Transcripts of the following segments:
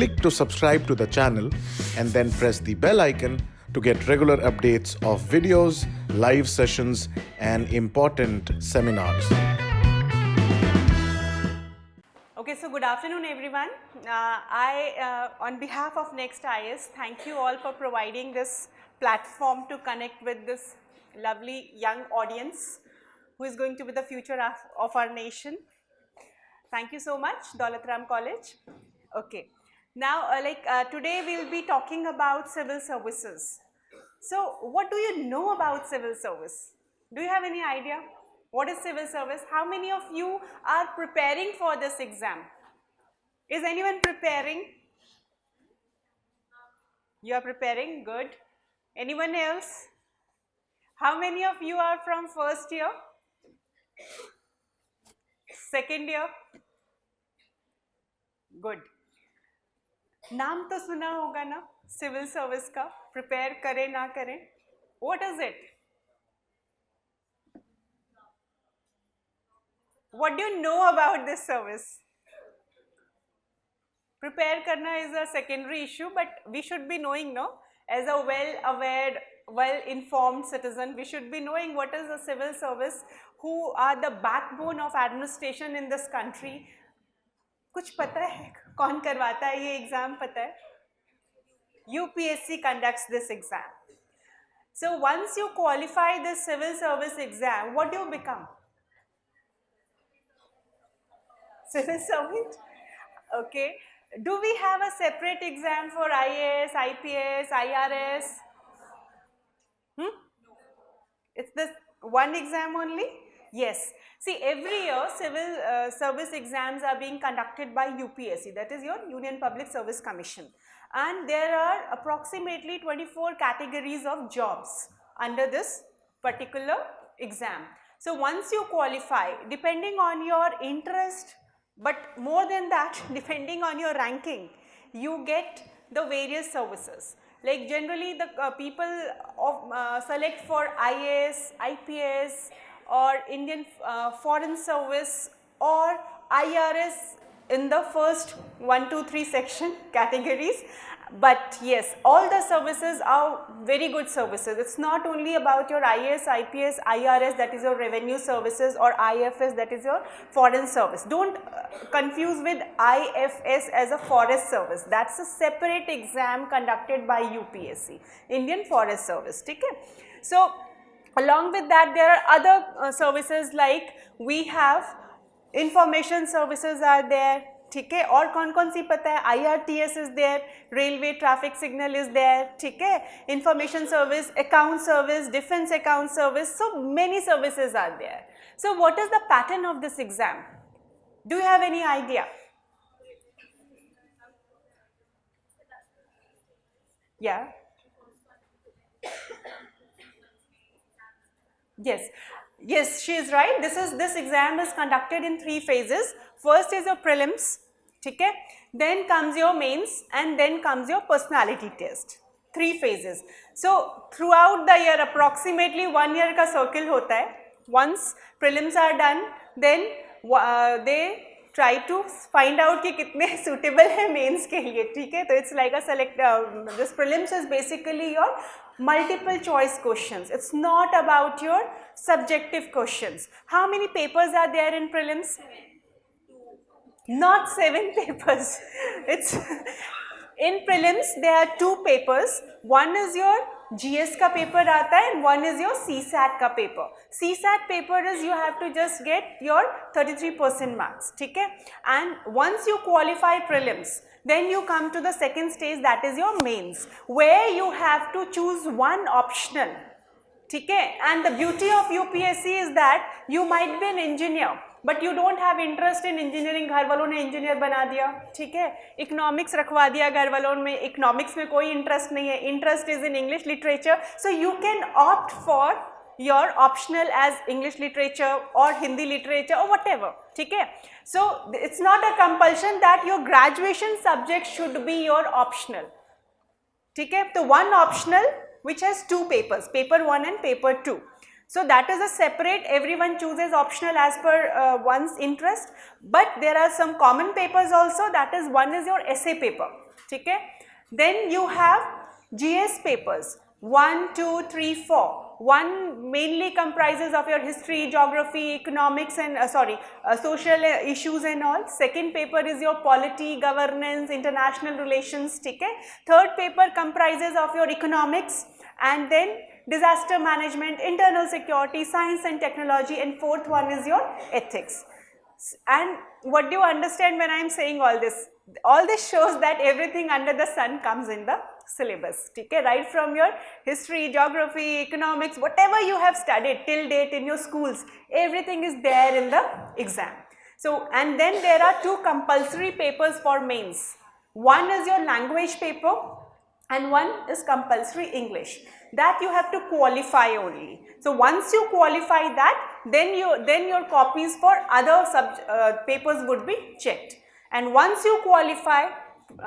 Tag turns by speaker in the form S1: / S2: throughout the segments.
S1: click to subscribe to the channel and then press the bell icon to get regular updates of videos, live sessions, and important seminars.
S2: Okay, so good afternoon everyone. On behalf of Next IAS, thank you all for providing this platform to connect with this lovely young audience who is going to be the future of our nation. Thank you so much, Daulat College. Okay, now today we will be talking about civil services. So what do you know about civil service? Do you have any idea? What is civil service? How many of you are preparing for this exam? Is anyone preparing? You are preparing? Good. Anyone else? How many of you are from first year? Second year? Good. नाम तो सुना होगा ना civil service का, prepare करें ना करें. What is it? What do you know about this service? Prepare karna is a secondary issue, but we should be knowing, no? As a well-aware, well-informed citizen, we should be knowing what is a civil service, who are the backbone of administration in this country. कुछ पता है कौन करवाता है ये exam पता है? UPSC conducts this exam. So once you qualify this civil service exam, what do you become? Civil servant? Okay. Do we have a separate exam for IAS, IPS, IRS? It's this one exam only? Yes. See, every year civil service exams are being conducted by UPSC, that is your Union Public Service Commission. And there are approximately 24 categories of jobs under this particular exam. So once you qualify, depending on your interest, but more than that, depending on your ranking, you get the various services. Like generally the people select for IAS, IPS or Indian Foreign Service or IRS in the first 1, 2, 3 section categories. But yes, all the services are very good services. It's not only about your IAS, IPS, IRS, that is your revenue services, or IFS, that is your foreign service. Don't confuse with IFS as a forest service. That's a separate exam conducted by UPSC, Indian Forest Service. Okay? So along with that, there are other services like we have information services are there. ठीक है, और कौन सी पता है? IRTS is there, railway traffic signal is there, ठीक है, information service, account service, defense account service, so many services are there. So what is the pattern of this exam? Do you have any idea? Yeah. Yes, she is right. This exam is conducted in 3 phases. First is your prelims, okay? Then comes your mains and then comes your personality test. 3 phases. So throughout the year, approximately 1 year का circle होता है. Once prelims are done, then they try to find out कि कितने suitable है mains के लिए, ठीक है? तो it's like a select. This prelims is basically your multiple choice questions. It's not about your subjective questions. How many papers are there in prelims? Not 7 papers. It's in prelims there are 2 papers. One is your GS का paper आता है and one is your CSAT का paper. CSAT paper is you have to just get your 33% marks, ठीक है? And once you qualify prelims, then you come to the second stage, that is your mains, where you have to choose one optional, ठीक है? And the beauty of UPSC is that you might be an engineer, but you don't have interest in engineering. घर वालों ने engineer बना दिया, ठीक है? Economics रखवा दिया घर वालों में, economics में कोई interest नहीं है, interest is in English literature, so you can opt for your optional as English literature or Hindi literature or whatever, ठीक है? So it's not a compulsion that your graduation subject should be your optional, ठीक है? तो one optional which has 2 papers, paper 1 and paper 2. So that is a separate, everyone chooses optional as per one's interest, but there are some common papers also. That is, one is your essay paper, ठीक है. Then you have GS papers 1, 2, 3, 4. One mainly comprises of your history, geography, economics and social issues and all. Second paper is your polity, governance, international relations, ठीक है. Third paper comprises of your economics and then disaster management, internal security, science and technology, and fourth one is your ethics. And what do you understand when I am saying all this? All this shows that everything under the sun comes in the syllabus, okay? Right from your history, geography, economics, whatever you have studied till date in your schools, everything is there in the exam. So, and then there are two compulsory papers for mains. One is your language paper and one is compulsory English. That you have to qualify only. So, once you qualify that, then your copies for other papers would be checked. And once you qualify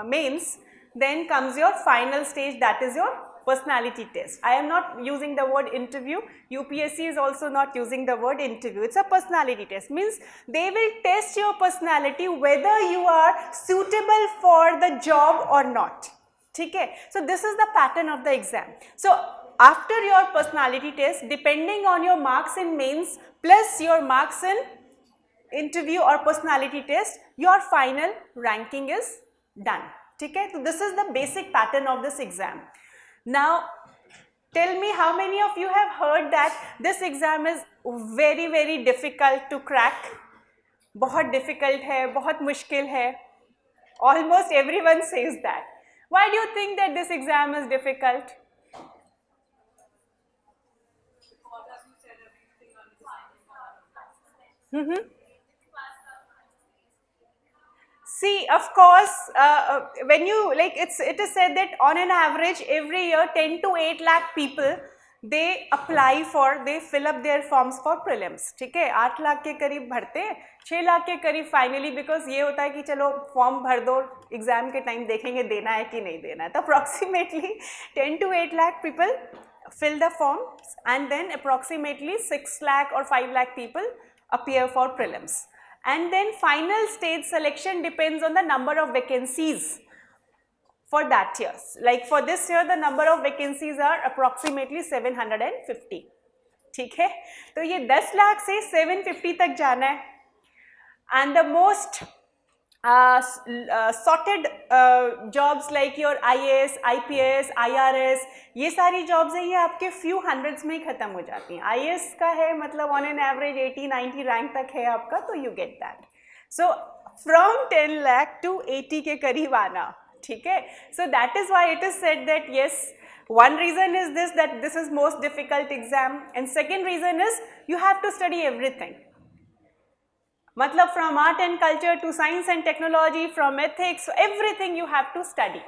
S2: mains, then comes your final stage, that is your personality test. I am not using the word interview. UPSC is also not using the word interview. It's a personality test. Means they will test your personality whether you are suitable for the job or not. Okay? So this is the pattern of the exam. So after your personality test, depending on your marks in mains plus your marks in interview or personality test, your final ranking is done. Okay? So this is the basic pattern of this exam. Now tell me, how many of you have heard that this exam is very very difficult to crack? बहुत difficult है, बहुत मुश्किल है. Almost everyone says that. Why do you think that this exam is difficult? See, of course, when you it is said that on an average every year 10 to 8 lakh people they fill up their forms for prelims. ठीक है, 8 लाख के करीब भरते हैं, 6 लाख के करीब finally, because ये होता है कि चलो फॉर्म भर दो, एग्जाम के टाइम देखेंगे देना है कि नहीं देना है. तो approximately 10 to 8 lakh people fill the forms and then approximately 6 lakh or 5 lakh people appear for prelims. And then final stage selection depends on the number of vacancies for that year. Like for this year the number of vacancies are approximately 750. ठीक है, तो ये 10 लाख से 750 तक जाना है. And the most sorted jobs like your IAS, IPS, IRS, ये सारी jobs हैं, ये आपके few hundreds में ही खत्म हो जाती हैं. IAS का है मतलब on an average 80-90 rank तक है आपका, तो you get that. So from 10 lakh to 80 के करीब आना, ठीक है. So that is why it is said that yes, one reason is this, that this is most difficult exam, and second reason is you have to study everything. मतलब from art and culture to science and technology, from ethics, everything you have to study.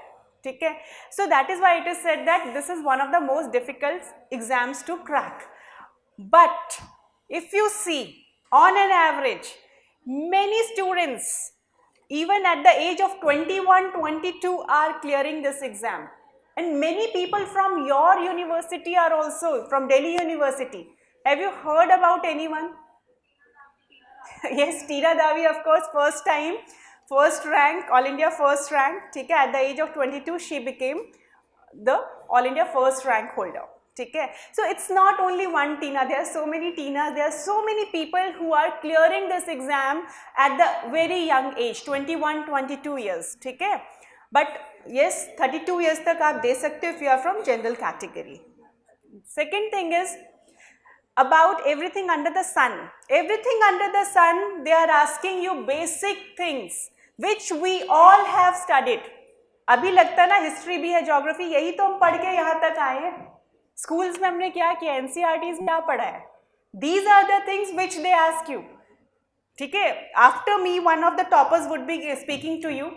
S2: ठीक है. So that is why it is said that this is one of the most difficult exams to crack. But if you see, on an average, many students even at the age of 21, 22 are clearing this exam. And many people from your university are also, from Delhi University. Have you heard about anyone? Yes, Tina Davi, of course, first time, first rank, All India first rank. ठीक है, at the age of 22, she became the All India first rank holder. ठीक है, so it's not only one Tina, there are so many Tinas, there are so many people who are clearing this exam at the very young age, 21, 22 years. ठीक है, but yes, 32 years तक आप दे सकते हो if you are from general category. Second thing is about everything under the sun. Everything under the sun, they are asking you basic things which we all have studied. अभी लगता है ना history भी है, ज्योग्राफी, यही तो हम पढ़ के यहाँ तक आए हैं. स्कूल्स में हमने क्या किया, एनसीईआरटीज में क्या पढ़ा है. These are the things which they ask you. ठीक है, after me one of the toppers would be speaking to you,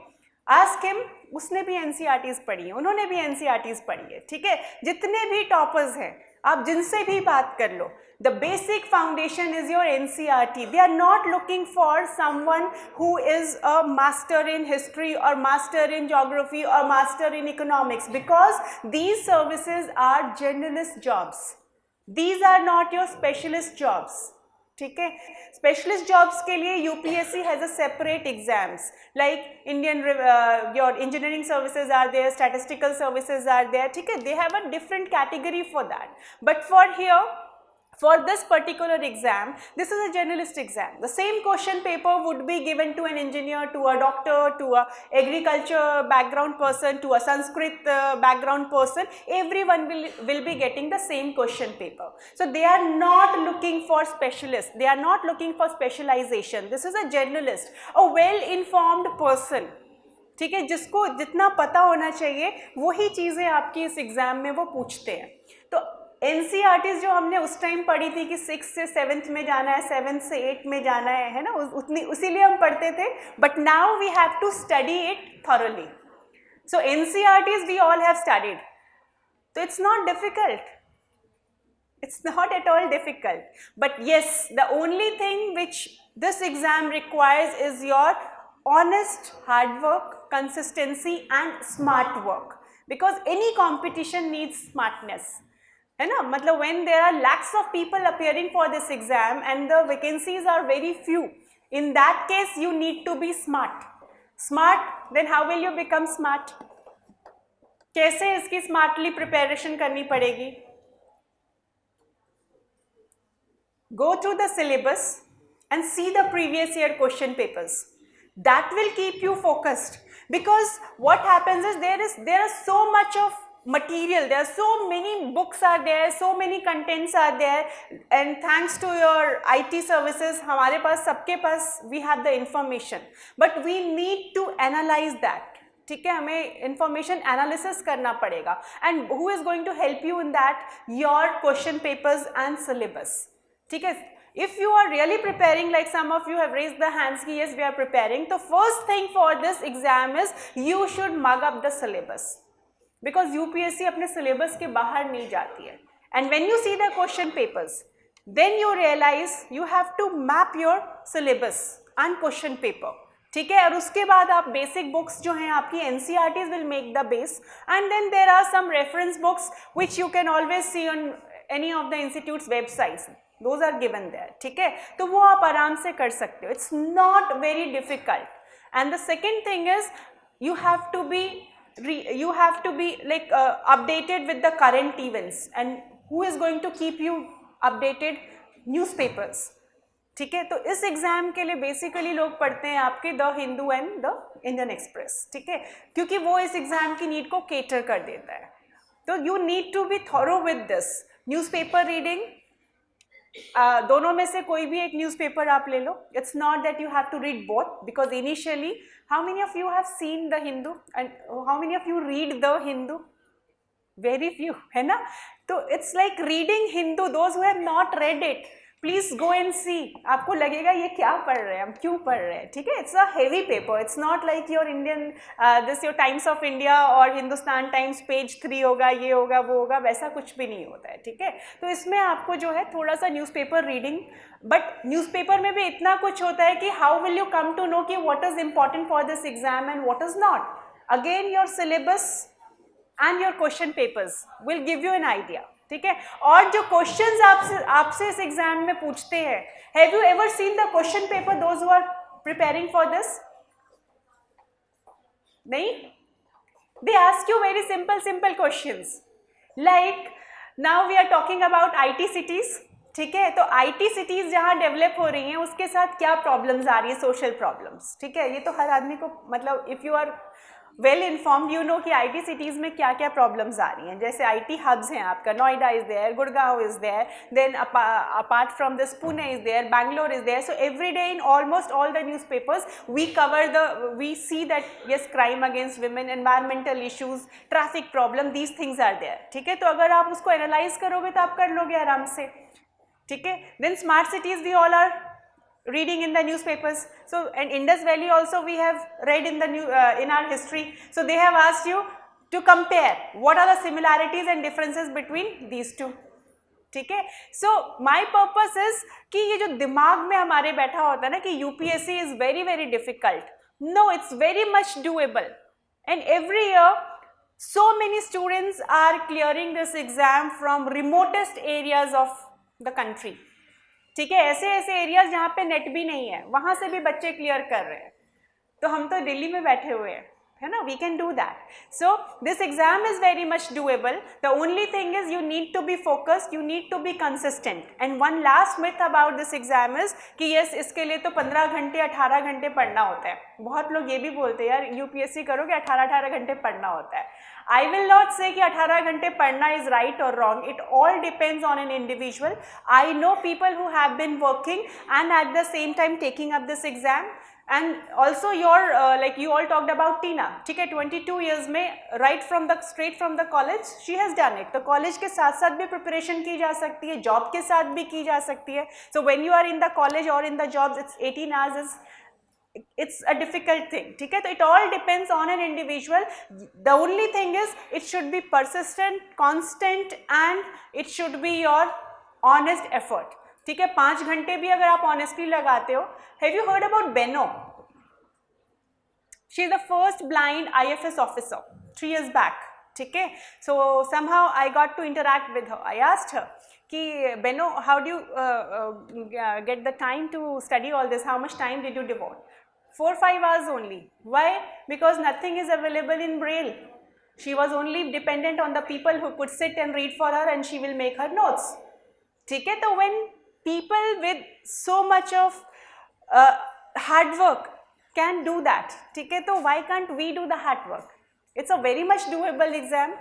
S2: ask him, उसने भी एनसीईआरटीज पढ़ी है, उन्होंने भी एनसीईआरटीज पढ़ी है. ठीक है, जितने भी टॉपर्स हैं आप जिनसे भी बात कर लो, the basic foundation is your NCERT. They are not looking for someone who is a master in history or master in geography or master in economics, because these services are generalist jobs. These are not your specialist jobs. ठीक है. Specialist jobs के लिए UPSC has a separate exams like Indian your engineering services are there, statistical services are there, ठीक है. They have a different category for that, but for here for this particular exam, this is a generalist exam. The same question paper would be given to an engineer, to a doctor, to a agriculture background person, to a Sanskrit background person. Everyone will be getting the same question paper. So they are not looking for specialists. They are not looking for specialization. This is a generalist, a well-informed person. ठीक है, जिसको जितना पता होना चाहिए वही चीज़ें आपकी इस एग्जाम में वो पूछते हैं. तो एनसीईआरटी जो हमने उस टाइम पढ़ी थी कि 6th से 7th में जाना है, 7th से 8th में जाना है ना, उतनी उसीलिए हम पढ़ते थे. But now we have to study it thoroughly. So NCERTs we all have studied, तो it's not difficult. It's not at all difficult. But yes, the only thing which this exam requires is your honest hard work, consistency and smart work. Because any competition needs smartness. है ना, मतलब when there are lakhs of people appearing for this exam and the vacancies are very few, in that case you need to be smart. Smart, then how will you become smart? कैसे इसकी smartly preparation करनी पड़ेगी? Go through the syllabus and see the previous year question papers. That will keep you focused, because what happens is there is so much of material, there are so many books are there, so many contents are there, and thanks to your IT services हमारे पास सबके पास we have the information, but we need to analyze that. ठीक है, हमें information analysis करना पड़ेगा, and who is going to help you in that? Your question papers and syllabus. ठीक है. If you are really preparing, like some of you have raised the hands कि yes we are preparing, the first thing for this exam is you should mug up the syllabus, because UPSC अपने syllabus के बाहर नहीं जाती है. And when you see the question papers, then you realize you have to map your syllabus and question paper. ठीक है, और उसके बाद आप basic books जो हैं आपकी NCERTs will make the base, and then there are some reference books which you can always see on any of the institute's websites. Those are given there. ठीक है, तो वो आप आराम से कर सकते हो. It's not very difficult. And the second thing is you have to be like updated with the current events. And who is going to keep you updated? Newspapers. ठीक है, तो इस एग्जाम के लिए बेसिकली लोग पढ़ते हैं आपके the Hindu and the Indian express. ठीक है, क्योंकि वो इस एग्जाम की नीड को केटर कर देता है. तो you need to be thorough with this. Newspaper reading, दोनों में से कोई भी एक न्यूज़पेपर आप ले लो. It's not that you have to read both, because initially how many of you have seen the Hindu and how many of you read the Hindu? Very few, है ना. तो it's like reading Hindu. Those who have not read it, please go and see. आपको लगेगा ये क्या पढ़ रहे हैं, हम क्यों पढ़ रहे हैं. ठीक है, it's a heavy paper. It's not like your Indian this your time's of India और हिंदुस्तान टाइम्स पेज 3 होगा, ये होगा, वो होगा, वैसा कुछ भी नहीं होता है. ठीक है, तो इसमें आपको जो है थोड़ा सा न्यूज़पेपर रीडिंग, बट न्यूज़पेपर में भी इतना कुछ होता है कि how will you come to know कि what is important for this exam and what is not. Again your syllabus and your question papers will give you an idea. ठीक है, और जो क्वेश्चंस आपसे इस एग्जाम में पूछते हैं, have you ever seen the question paper those who are preparing for this? नहीं. They ask you very simple questions like now we are talking about IT cities. ठीक है, तो IT सिटीज जहाँ डेवलप हो रही हैं उसके साथ क्या प्रॉब्लम्स आ रही है, सोशल प्रॉब्लम्स. ठीक है, ये तो हर आदमी को, मतलब if you are well informed you know कि IT सिटीज़ में क्या क्या प्रॉब्लम्स आ रही हैं. जैसे IT हब्स हैं आपका, Noida is there, Gurgaon is there, then apart from this Pune is there, Bangalore is there. So every day in almost all the newspapers we see that yes crime against women, environmental issues, traffic problem, these things are there. ठीक है, तो अगर आप उसको analyse करोगे तो आप कर लोगे आराम से. ठीक है, then smart cities we all are reading in the newspapers. So, and Indus Valley also we have read in the in our history. So they have asked you to compare what are the similarities and differences between these two. ठीक है, so my purpose is कि ये जो दिमाग में हमारे बैठा होता है ना कि UPSC is very very difficult. No, it's very much doable. And every year so many students are clearing this exam from remotest areas of the country. ठीक है, ऐसे ऐसे एरियाज जहाँ पे नेट भी नहीं है वहाँ से भी बच्चे क्लियर कर रहे हैं, तो हम तो दिल्ली में बैठे हुए हैं, है ना, we can do that. So this exam is very much doable. The only thing is you need to be focused, you need to be consistent. And one last myth about this exam is कि yes, इसके लिए तो 15 घंटे 18 घंटे पढ़ना होता है. बहुत लोग ये भी बोलते हैं यार UPSC करोगे 18 घंटे पढ़ना होता है. I will not say कि 18 घंटे पढ़ना is right or wrong. It all depends on an individual. I know people who have been working and at the same time taking up this exam. And also your like you all talked about Tina, ठीक है, 22 years में right from the straight from the college she has done it. तो college के साथ साथ भी preparation की जा सकती है, job के साथ भी की जा सकती है. So when you are in the college or in the jobs, it's 18 hours is it's a difficult thing, ठीक है. तो it all depends on an individual. The only thing is it should be persistent, constant, and it should be your honest effort. ठीक है, 5 घंटे भी अगर आप honestly लगाते हो. Have you heard about Beno? She is the first blind IFS officer 3 years back. ठीक है, so somehow I got to interact with her. I asked her कि Beno, how do you get the time to study all this? How much time did you devote? 4-5 hours only. Why? Because nothing is available in Braille. She was only dependent on the people who could sit and read for her and she will make her notes. ठीक है, तो when people with so much of hard work can do that, ठीक है, तो why can't we do the hard work? It's a very much doable exam.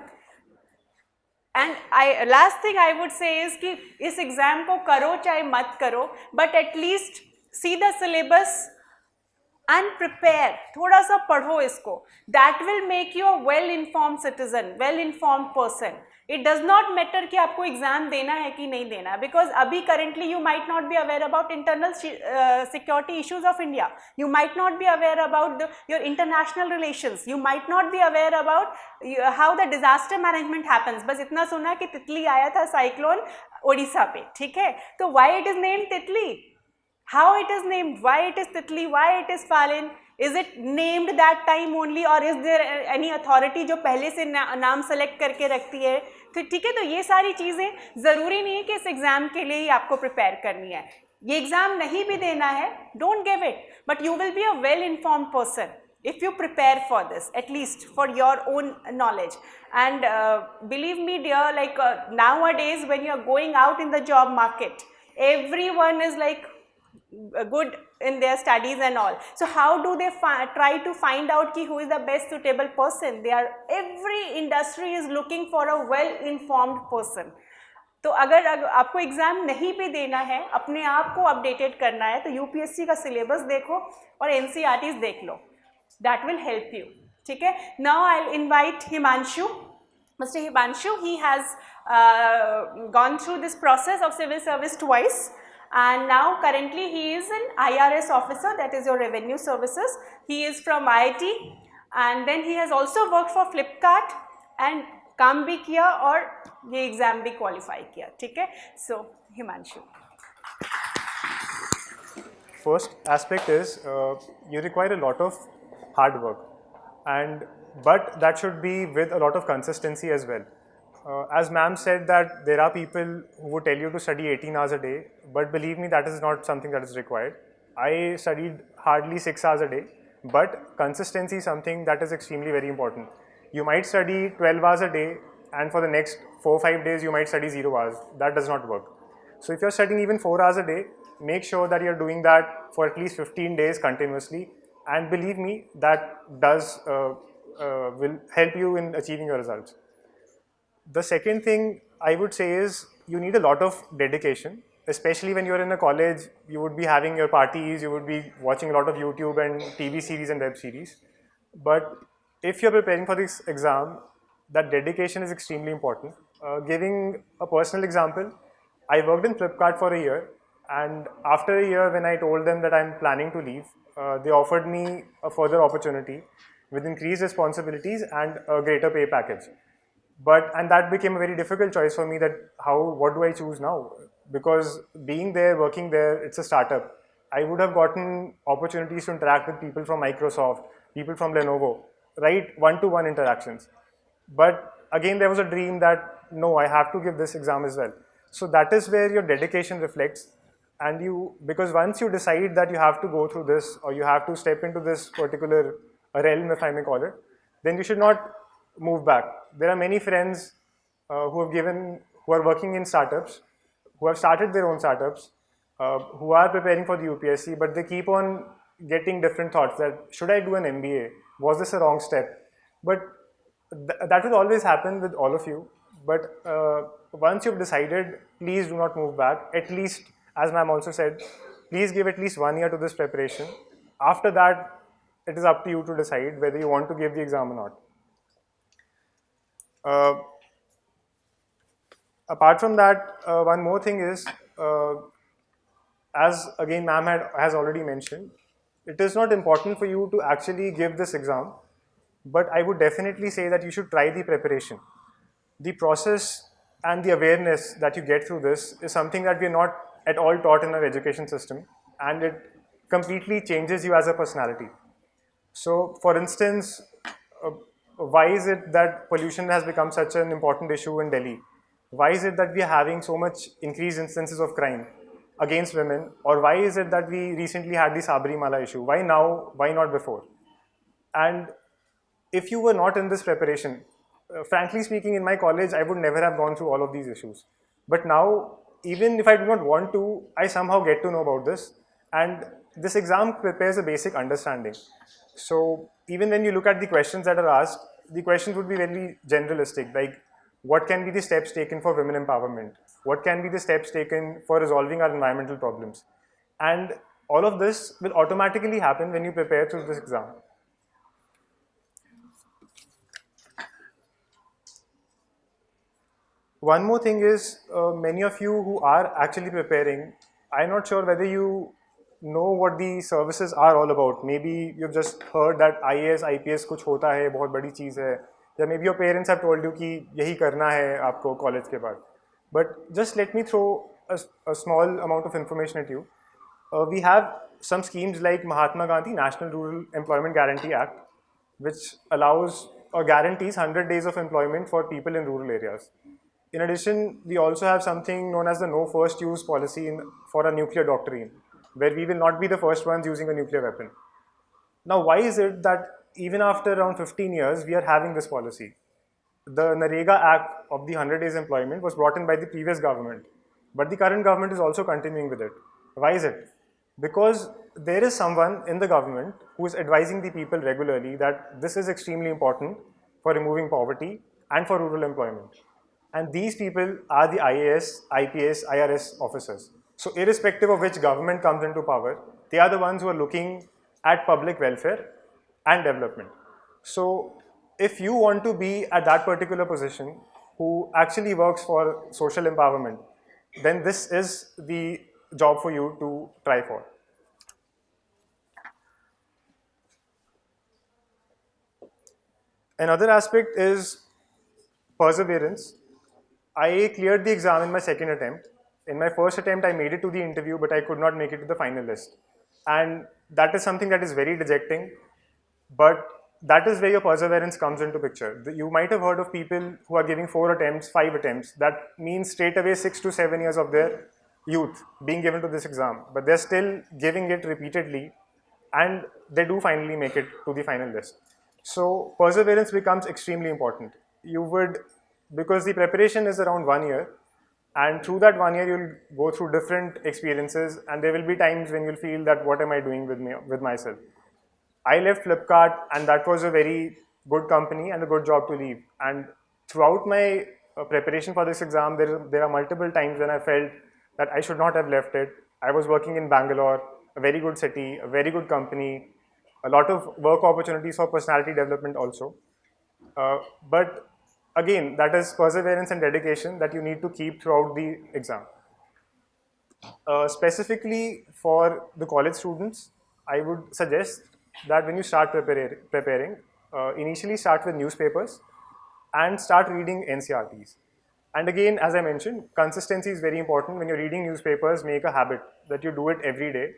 S2: And last thing I would say is कि इस exam को करो चाहे मत करो, but at least see the syllabus and prepare. थोड़ा सा पढ़ो इसको. That will make you a well informed citizen, well informed person. It does not matter कि आपको एग्जाम देना है कि नहीं देना, because अभी currently you might not be aware about internal security issues of India. You might not be aware about your international relations. You might not be aware about how the disaster management happens. बस इतना सुना कि तितली आया था cyclone Odisha पे, ठीक है, तो why it is named तितली? How it is named? Why it is तितली? Why it is fallen? Is it named that time only or is there any authority जो पहले से नाम सेलेक्ट करके रखती है? तो ठीक है, तो ये सारी चीज़ें ज़रूरी नहीं है कि इस एग्ज़ाम के लिए ही आपको प्रिपेयर करनी है. ये एग्ज़ाम नहीं भी देना है, don't give it, but you will be a well informed person if you prepare for this, at least for your own knowledge. And believe me dear, like nowadays when you are going out in the job market, everyone is like good in their studies and all. So how do they try to find out ki who is the best suitable person? Every industry is looking for a well informed person. तो अगर आपको exam नहीं भी देना है, अपने आप को अपडेटेड करना है, तो UPSC का सिलेबस देखो और NCERTs देख लो. That will help you. ठीक है. Now I'll invite Himanshu. Mr. Himanshu, he has gone through this process of civil service twice. And now currently he is an IRS officer, that is your revenue services. He is from IIT and then he has also worked for Flipkart and काम भी किया और ये exam भी qualify किया. ठीक है. So Himanshu.
S3: First aspect is you require a lot of hard work, but that should be with a lot of consistency as well. As ma'am said that there are people who would tell you to study 18 hours a day, but believe me, that is not something that is required. I studied hardly 6 hours a day, but consistency is something that is extremely very important. You might study 12 hours a day and for the next 4-5 days you might study 0 hours. That does not work. So if you're studying even 4 hours a day, make sure that you're doing that for at least 15 days continuously, and believe me, that does will help you in achieving your results. The second thing I would say is you need a lot of dedication, especially when you're in a college. You would be having your parties, you would be watching a lot of YouTube and TV series and web series. But if you're preparing for this exam, that dedication is extremely important. Giving a personal example, I worked in Flipkart for a year, and after a year when I told them that I'm planning to leave, they offered me a further opportunity with increased responsibilities and a greater pay package. And that became a very difficult choice for me, that what do I choose now? Because being there, working there, it's a startup. I would have gotten opportunities to interact with people from Microsoft, people from Lenovo, right? One-to-one interactions. But again, there was a dream that no, I have to give this exam as well. So that is where your dedication reflects. and because once you decide that you have to go through this, or you have to step into this particular realm, if I may call it, then you should not move back. There are many friends who are working in startups, who have started their own startups, who are preparing for the UPSC, but they keep on getting different thoughts that, should I do an MBA? Was this a wrong step? But that will always happen with all of you. But once you've decided, please do not move back. At least, as ma'am also said, please give at least 1 year to this preparation. After that, it is up to you to decide whether you want to give the exam or not. Apart from that, one more thing is, as again ma'am has already mentioned, it is not important for you to actually give this exam, but I would definitely say that you should try the preparation. The process and the awareness that you get through this is something that we are not at all taught in our education system, and it completely changes you as a personality. So, for instance, why is it that pollution has become such an important issue in Delhi? Why is it that we are having so much increased instances of crime against women? Or why is it that we recently had the Sabarimala issue? Why now? Why not before? And if you were not in this preparation, frankly speaking, in my college, I would never have gone through all of these issues. But now, even if I do not want to, I somehow get to know about this. And this exam prepares a basic understanding. So even when you look at the questions that are asked, the questions would be very generalistic, like what can be the steps taken for women empowerment? What can be the steps taken for resolving our environmental problems? And all of this will automatically happen when you prepare through this exam. One more thing is, many of you who are actually preparing, I'm not sure whether you know what the services are all about. Maybe you've just heard that IAS, IPS कुछ होता है, बहुत बड़ी चीज़ है, या maybe your parents have told you कि यही करना है आपको college के बाद. But just let me throw a small amount of information at you. We have some schemes like Mahatma Gandhi National Rural Employment Guarantee Act, which allows or guarantees 100 days of employment for people in rural areas. In addition, we also have something known as the no first use policy for a nuclear doctrine, where we will not be the first ones using a nuclear weapon. Now, why is it that even after around 15 years, we are having this policy? The Narega Act of the 100 days employment was brought in by the previous government, but the current government is also continuing with it. Why is it? Because there is someone in the government who is advising the people regularly that this is extremely important for removing poverty and for rural employment. And these people are the IAS, IPS, IRS officers. So irrespective of which government comes into power, they are the ones who are looking at public welfare and development. So if you want to be at that particular position who actually works for social empowerment, then this is the job for you to try for. Another aspect is perseverance. I cleared the exam in my second attempt. In my first attempt, I made it to the interview, but I could not make it to the final list. And that is something that is very dejecting, but that is where your perseverance comes into picture. You might have heard of people who are giving 4 attempts, 5 attempts. That means straight away 6 to 7 years of their youth being given to this exam, but they're still giving it repeatedly, and they do finally make it to the final list. So perseverance becomes extremely important. Because the preparation is around 1 year, and through that 1 year you'll go through different experiences, and there will be times when you'll feel that what am I doing with myself. I left Flipkart, and that was a very good company and a good job to leave. And throughout my preparation for this exam, there are multiple times when I felt that I should not have left it. I was working in Bangalore, a very good city, a very good company, a lot of work opportunities for personality development also. But again, that is perseverance and dedication that you need to keep throughout the exam. Specifically for the college students, I would suggest that when you start preparing, initially start with newspapers and start reading NCRTs. And again, as I mentioned, consistency is very important. When you're reading newspapers, make a habit that you do it every day,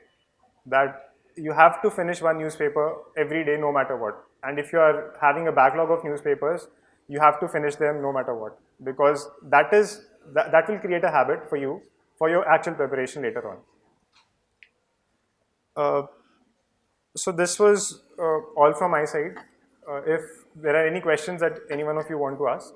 S3: that you have to finish one newspaper every day no matter what. And if you are having a backlog of newspapers, you have to finish them no matter what, because that will create a habit for you for your actual preparation later on. Uh, so this was all from my side. If there are any questions that any one of you want to ask.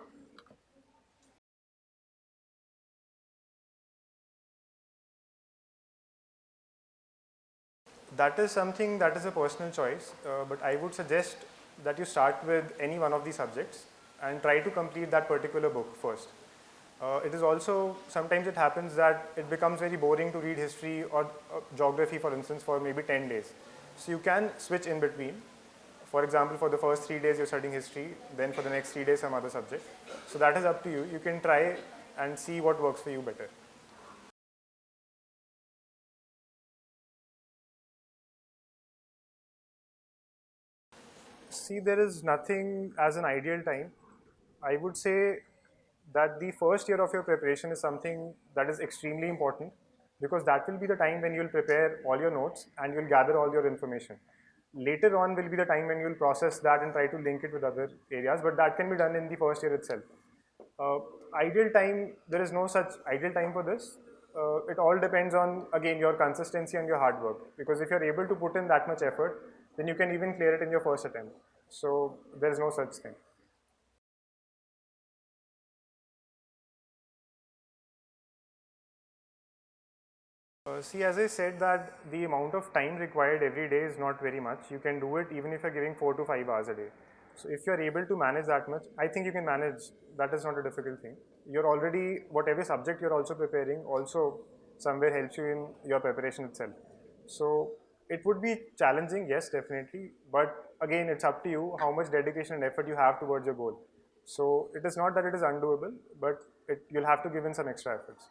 S3: That is something that is a personal choice, but I would suggest that you start with any one of these subjects and try to complete that particular book first. It is also, sometimes it happens that it becomes very boring to read history or geography, for instance, for maybe 10 days. So you can switch in between. For example, for the first 3 days you're studying history, then for the next 3 days some other subject. So that is up to you. You can try and see what works for you better. See, there is nothing as an ideal time. I would say that the first year of your preparation is something that is extremely important, because that will be the time when you'll prepare all your notes and you'll gather all your information. Later on will be the time when you'll process that and try to link it with other areas, but that can be done in the first year itself. Uh, Ideal time, there is no such ideal time for this. It all depends on, again, your consistency and your hard work, because if you're able to put in that much effort, then you can even clear it in your first attempt. So there is no such thing. See, as I said, that the amount of time required every day is not very much. You can do it even if you're giving 4 to 5 hours a day. So if you're able to manage that much, I think you can manage. That is not a difficult thing. You're already, whatever subject you're also preparing, also somewhere helps you in your preparation itself. So it would be challenging, yes, definitely. But again, it's up to you how much dedication and effort you have towards your goal. So it is not that it is undoable, but you'll have to give in some extra efforts.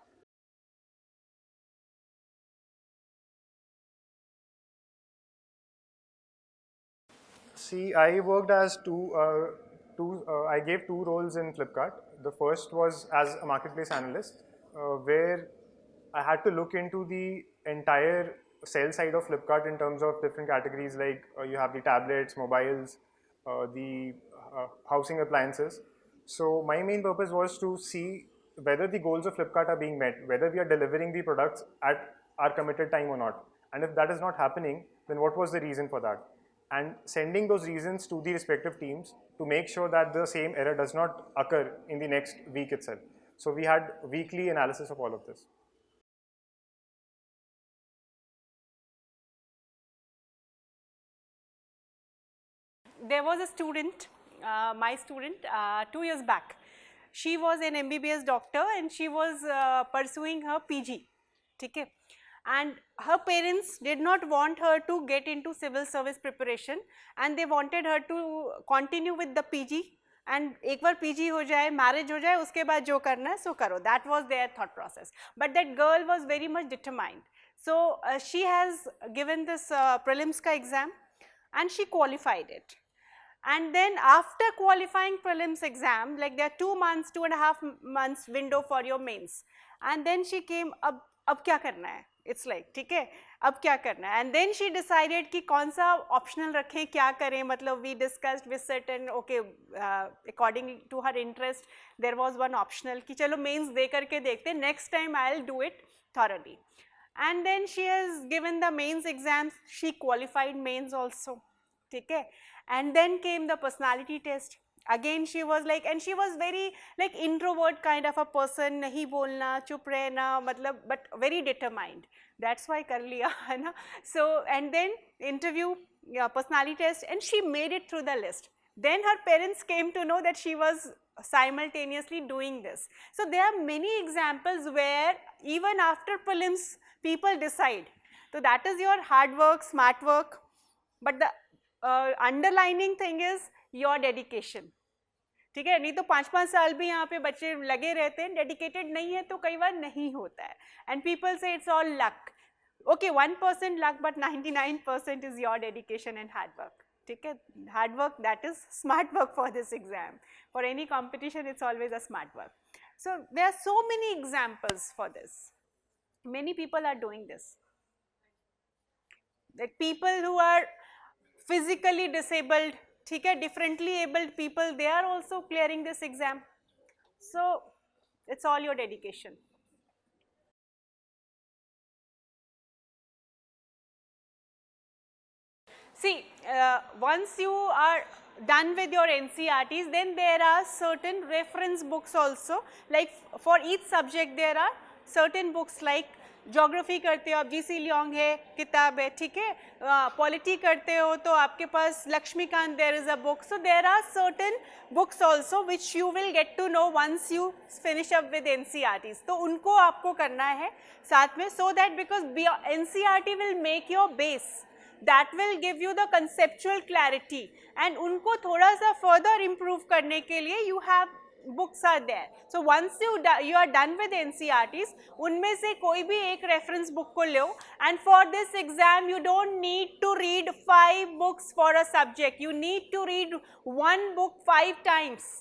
S3: See, I worked as I gave two roles in Flipkart. The first was as a marketplace analyst, where I had to look into the entire sales side of Flipkart in terms of different categories, like you have the tablets, mobiles, the housing appliances. So my main purpose was to see whether the goals of Flipkart are being met, whether we are delivering the products at our committed time or not. And if that is not happening, then what was the reason for that? And sending those reasons to the respective teams to make sure that the same error does not occur in the next week itself. So we had weekly analysis of all of this.
S2: There was a student, my student, 2 years back. She was an MBBS doctor and she was pursuing her PG. Okay? And her parents did not want her to get into civil service preparation and they wanted her to continue with the PG. And एक बार PG हो जाए, marriage हो जाए, उसके बाद जो करना है सो करो. That was their thought process. But that girl was very much determined. So she has given this prelims ka exam and she qualified it. And then after qualifying prelims exam, like there are 2 months, 2.5 months window for your mains. And then she came, ab kya karna hai? It's like, ठीक है, अब क्या करना है? And then she decided कि कौन सा optional रखें, क्या करें, मतलब we discussed with certain, okay, according to her interest, there was one optional कि चलो mains दे करके देखते, next time I'll do it thoroughly. And then she has given the mains exams, she qualified mains also, ठीक है? And then came the personality test. Again she was like, and she was very like introvert kind of a person, nahi bolna, chup rehna, matlab, but very determined. That's why kar liya, hai na? So, and then interview, yeah, personality test, and she made it through the list. Then her parents came to know that she was simultaneously doing this. So there are many examples where even after prelims people decide. So that is your hard work, smart work, but the underlining thing is your dedication. ठीक है, नहीं तो 5-5 साल भी यहाँ पे बच्चे लगे रहते हैं, डेडिकेटेड नहीं है तो कई बार नहीं होता है. एंड पीपल से it's all luck. Okay, 1% luck, but 99% is your dedication and hard work. ठीक है, hard work, that is smart work for this exam. For any competition, it's always a smart work. So there are so many examples for this. Many people are doing this. Like people who are physically disabled, ठीक है, differently abled people, they are also clearing this exam. So it's all your dedication. See, once you are done with your NCRTs, then there are certain reference books also. Like for each subject, there are certain books like geography करते हो आप GC Leong है किताब है, ठीक है, polity करते हो तो आपके पास Laxmikanth there is a book. So there are certain books also which you will get to know once you finish up with NCERTs. तो उनको आपको करना है साथ में, so that because NCERT will make your base, that will give you the conceptual clarity, and उनको थोड़ा सा further improve करने के लिए you have books are there. So once you are done with NCERTs, उनमें से कोई भी एक reference book को लो, and for this exam you don't need to read 5 books for a subject. You need to read one book 5 times.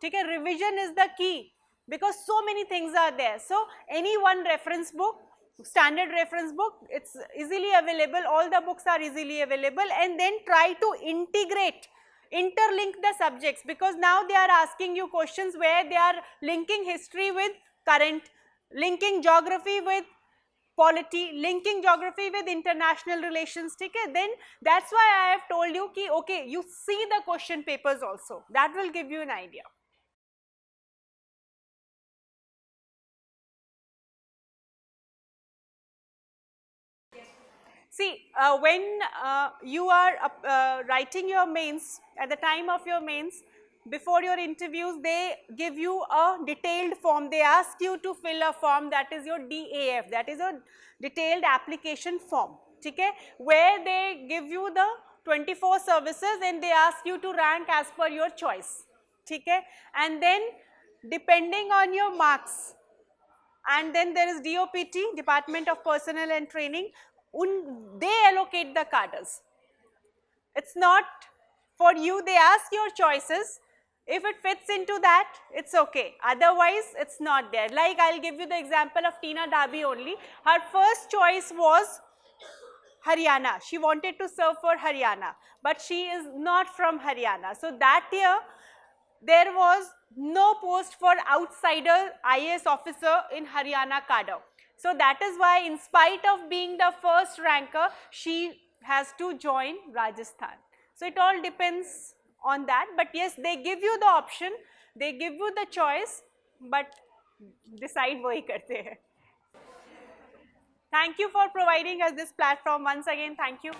S2: ठीक है, revision is the key because so many things are there. So any one reference book, standard reference book, it's easily available, all the books are easily available, and then try to interlink the subjects, because now they are asking you questions where they are linking history with current, linking geography with polity, linking geography with international relations, ठीक है. Then that's why I have told you कि okay, you see the question papers also, that will give you an idea. See, when you are writing your mains, at the time of your mains, before your interviews, they give you a detailed form. They ask you to fill a form, that is your DAF, that is a detailed application form, okay, where they give you the 24 services and they ask you to rank as per your choice, okay, and then depending on your marks, and then there is DOPT, Department of Personnel and Training, they allocate the cadres. It's not for you, they ask your choices. If it fits into that, it's okay. Otherwise, it's not there. Like I'll give you the example of Tina Dabi only. Her first choice was Haryana. She wanted to serve for Haryana, but she is not from Haryana. So that year, there was no post for outsider IAS officer in Haryana cadre. So that is why, in spite of being the first ranker, she has to join Rajasthan. So it all depends on that. But yes, they give you the option, they give you the choice, but decide वही करते हैं. Thank you for providing us this platform once again. Thank you.